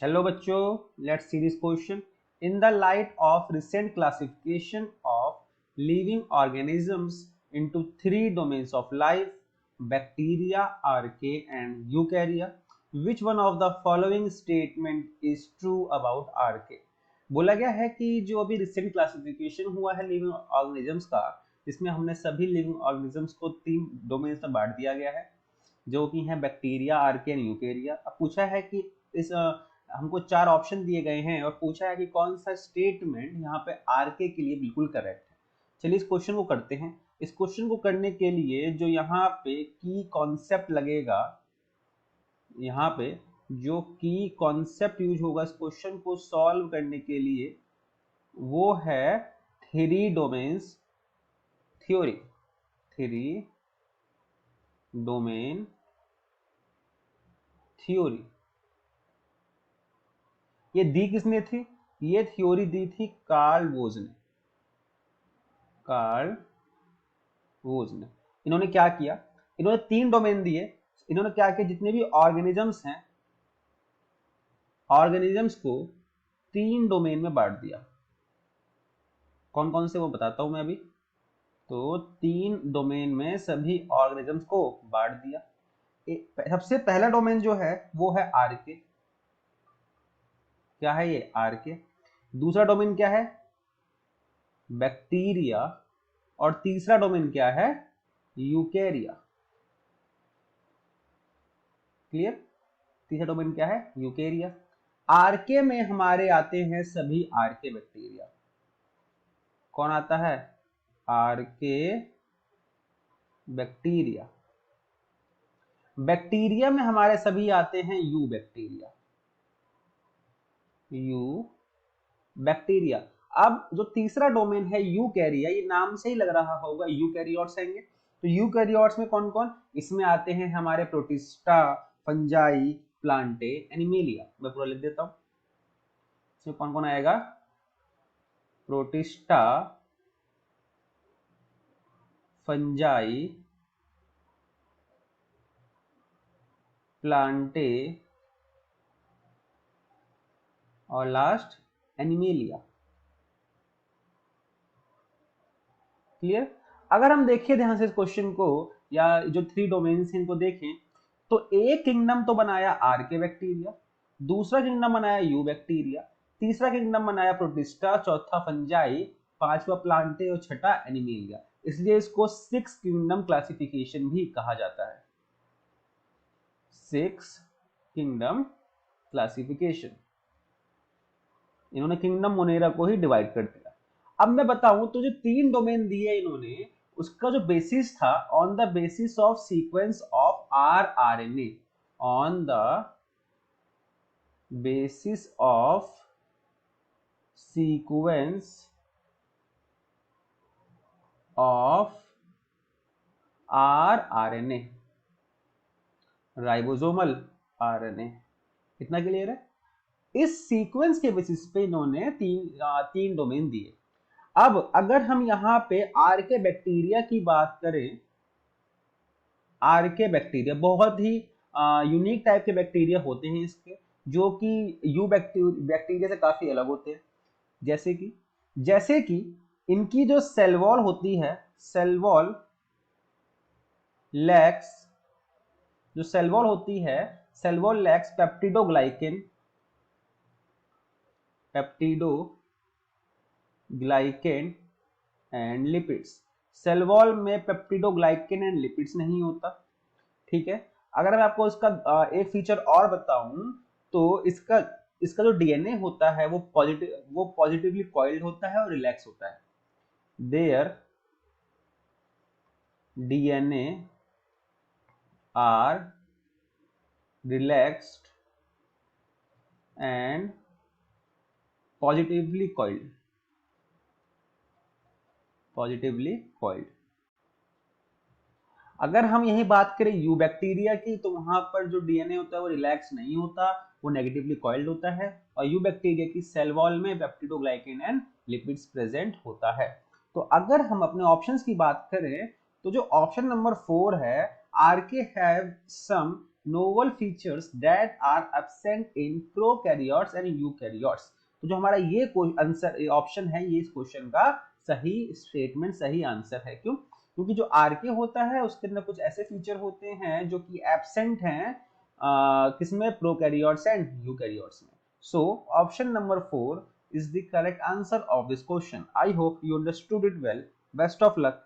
Hello बच्चों, let's see this question. In the light of recent classification of living organisms into three domains of life, bacteria, archaea and eukarya, which one of the following statement is true about archaea? बोला गया है कि जो अभी recent classification हुआ है living organisms का, इसमें हमने सभी लिविंग ऑर्गेनिजम्स को तीन डोमेन्स में बांट दिया गया है, जो कि है बैक्टीरिया, आर्किया एंड यूकेरिया। अब पूछा है कि इस हमको चार ऑप्शन दिए गए हैं और पूछा है कि कौन सा स्टेटमेंट यहाँ पे आरके के लिए बिल्कुल करेक्ट है। चलिए इस क्वेश्चन को करते हैं। इस क्वेश्चन को करने के लिए जो यहाँ पे की कॉन्सेप्ट लगेगा, यहाँ पे जो की कॉन्सेप्ट यूज होगा इस क्वेश्चन को सॉल्व करने के लिए, वो है three domains theory. Three domain theory. ये दी किसने थी? ये थ्योरी दी थी कार्ल वोज ने। कार्ल वोज ने। इन्होंने क्या किया? इन्होंने तीन डोमेन दिए। इन्होंने क्या किया, जितने भी ऑर्गेनिजम्स हैं, ऑर्गेनिजम्स को तीन डोमेन में बांट दिया। कौन कौन से वो बताता हूं मैं अभी। तो तीन डोमेन में सभी ऑर्गेनिजम्स को बांट दिया। सबसे पहला डोमेन जो है वो है आर्के। क्या है ये? आर्के। दूसरा डोमेन क्या है? बैक्टीरिया। और तीसरा डोमेन क्या है? यूकेरिया। क्लियर? तीसरा डोमेन क्या है? यूकेरिया। आर्के में हमारे आते हैं सभी आर्के बैक्टीरिया। कौन आता है? आर्के बैक्टीरिया। बैक्टीरिया में हमारे सभी आते हैं यू बैक्टीरिया। You bacteria. अब जो तीसरा डोमेन है यूकैरिया, ये नाम से ही लग रहा होगा यूकैरियोट्स आएंगे। तो यूकैरियोट्स में कौन कौन? इसमें आते हैं हमारे प्रोटिस्टा, फंजाई, प्लांटे, एनिमेलिया। मैं पूरा लिख देता हूं। इसमें कौन कौन आएगा? प्रोटिस्टा, फंजाई, प्लांटे और लास्ट एनिमेलिया। क्लियर? अगर हम देखें ध्यान से इस क्वेश्चन को, या जो थ्री डोमेन्स हैं इनको देखें, तो एक किंगडम तो बनाया आर्के बैक्टीरिया, दूसरा किंगडम बनाया यू बैक्टीरिया, तीसरा किंगडम बनाया प्रोटिस्टा, चौथा फंजाई, पांचवा प्लांटे और छठा एनिमेलिया। इसलिए इसको सिक्स किंगडम क्लासिफिकेशन भी कहा जाता है। Six kingdom classification. इन्होंने किंगडम मोनेरा को ही डिवाइड कर दिया। अब मैं बताऊं तो जो तीन डोमेन दिए इन्होंने, उसका जो बेसिस था, on the basis of sequence of RNA, on the basis of sequence of RNA, ribosomal RNA. इतना क्लियर है? इस सीक्वेंस के बेसिस पे इन्होंने तीन डोमेन दिए। अब अगर हम यहां पे आर्के बैक्टीरिया की बात करें, आर्के बैक्टीरिया बहुत ही यूनिक टाइप के बैक्टीरिया होते हैं इसके, जो कि यू बैक्टीरिया से काफी अलग होते हैं। जैसे कि इनकी जो सेल वॉल होती है, सेल वॉल लैक्स, जो सेल वॉल होती है, cell wall lacks peptidoglycan, peptidoglycan and lipids. Cell wall में पेप्टिडोग्लाइकेन एंड लिपिड्स नहीं होता। ठीक है? अगर मैं आपको इसका एक फीचर और बताऊं, तो इसका इसका जो डीएनए होता है वो पॉजिटिवली कॉइल्ड होता है और रिलैक्स होता है। Their DNA are relaxed and positively coiled. Positively coiled. अगर हम यही बात करें यू बैक्टीरिया की, तो वहां पर जो डीएनए होता है वो रिलैक्स नहीं होता, वो नेगेटिवली कॉइल्ड होता है। और यू बैक्टीरिया की सेल वॉल में पेप्टिडोग्लाइकेन एंड लिपिड्स प्रेजेंट होता है। तो अगर हम अपने ऑप्शंस की बात करें, तो जो ऑप्शन नंबर 4 है, archaea have some novel features that are absent in prokaryotes and eukaryotes. तो जो हमारा ये आंसर ऑप्शन है, ये इस क्वेश्चन का सही स्टेटमेंट, सही आंसर है। क्यों? क्योंकि जो आरके होता है उसके अंदर कुछ ऐसे फीचर होते हैं जो कि एब्सेंट हैं किसमें, प्रोकैरियोट्स एंड यूकैरियोट्स में। So option number 4 is the correct answer of this question. I hope you understood it well. Best of luck.